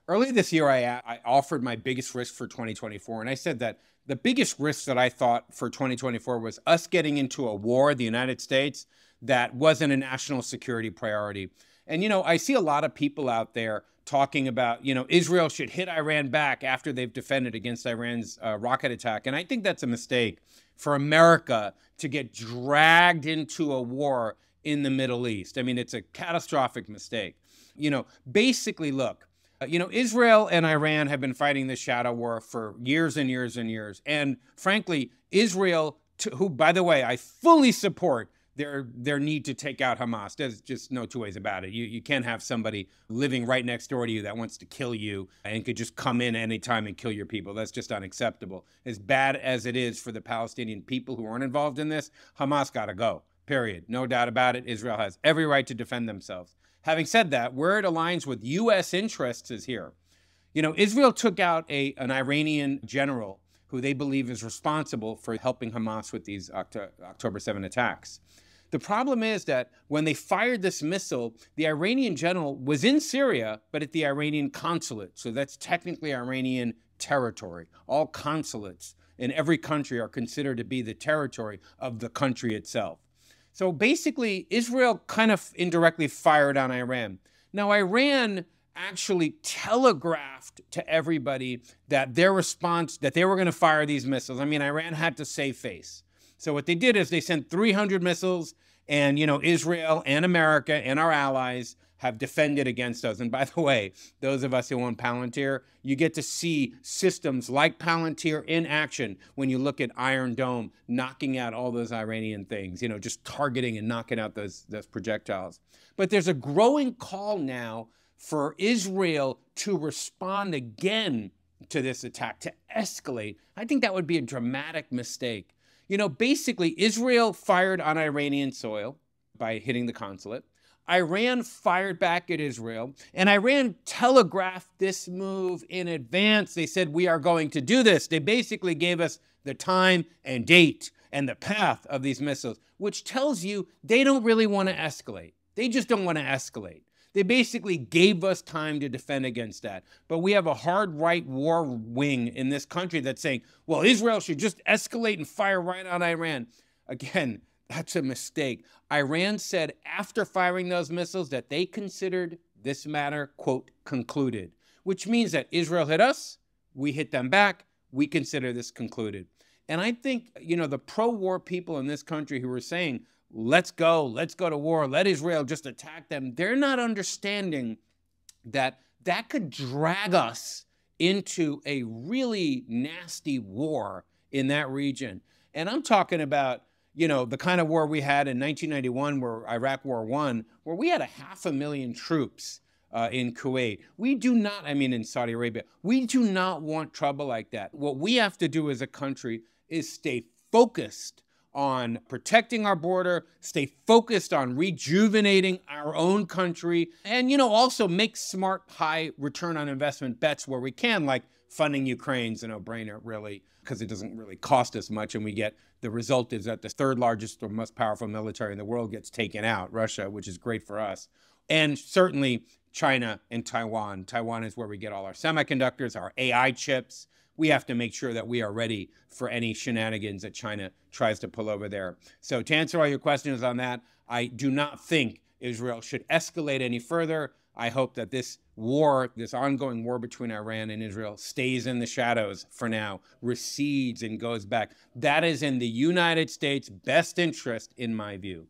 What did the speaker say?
Earlier this year, I offered my biggest risk for 2024, and I said that the biggest risk that I thought for 2024 was us getting into a war, the United States, that wasn't a national security priority. And, I see a lot of people out there talking about, Israel should hit Iran back after they've defended against Iran's rocket attack. And I think that's a mistake for America to get dragged into a war in the Middle East. I mean, it's a catastrophic mistake. Basically, look, Israel and Iran have been fighting this shadow war for years and years and years. And frankly, Israel, who, by the way, I fully support their need to take out Hamas. There's just no two ways about it. You can't have somebody living right next door to you that wants to kill you and could just come in anytime and kill your people. That's just unacceptable. As bad as it is for the Palestinian people who aren't involved in this, Hamas got to go, period. No doubt about it. Israel has every right to defend themselves. Having said that, where it aligns with U.S. interests is here. Israel took out an Iranian general who they believe is responsible for helping Hamas with these October 7 attacks. The problem is that when they fired this missile, the Iranian general was in Syria, but at the Iranian consulate. So that's technically Iranian territory. All consulates in every country are considered to be the territory of the country itself. So basically, Israel kind of indirectly fired on Iran. Now, Iran actually telegraphed to everybody that their response, that they were going to fire these missiles. I mean, Iran had to save face. So what they did is they sent 300 missiles, and, Israel and America and our allies have defended against those. And by the way, those of us who own Palantir, you get to see systems like Palantir in action when you look at Iron Dome knocking out all those Iranian things, just targeting and knocking out those projectiles. But there's a growing call now for Israel to respond again to this attack, to escalate. I think that would be a dramatic mistake. Basically, Israel fired on Iranian soil by hitting the consulate. Iran fired back at Israel, and Iran telegraphed this move in advance. They said, we are going to do this. They basically gave us the time and date and the path of these missiles, which tells you they don't really want to escalate. They just don't want to escalate. They basically gave us time to defend against that. But we have a hard right war wing in this country that's saying, well, Israel should just escalate and fire right on Iran. Again, that's a mistake. Iran said after firing those missiles that they considered this matter, quote, concluded, which means that Israel hit us, we hit them back, we consider this concluded. And I think, the pro-war people in this country who are saying, let's go to war, let Israel just attack them, they're not understanding that that could drag us into a really nasty war in that region. And I'm talking about, the kind of war we had in 1991, where Iraq War I, where we had 500,000 troops in Kuwait. In Saudi Arabia. We do not want trouble like that. What we have to do as a country is stay focused on protecting our border, stay focused on rejuvenating our own country, and, also make smart, high return on investment bets where we can, like funding Ukraine's a no-brainer, really, because it doesn't really cost us much, and the result is that the third largest or most powerful military in the world gets taken out, Russia, which is great for us. And certainly China and Taiwan. Taiwan is where we get all our semiconductors, our AI chips. We have to make sure that we are ready for any shenanigans that China tries to pull over there. So to answer all your questions on that, I do not think Israel should escalate any further. I hope that this war, this ongoing war between Iran and Israel, stays in the shadows for now, recedes and goes back. That is in the United States' best interest, in my view.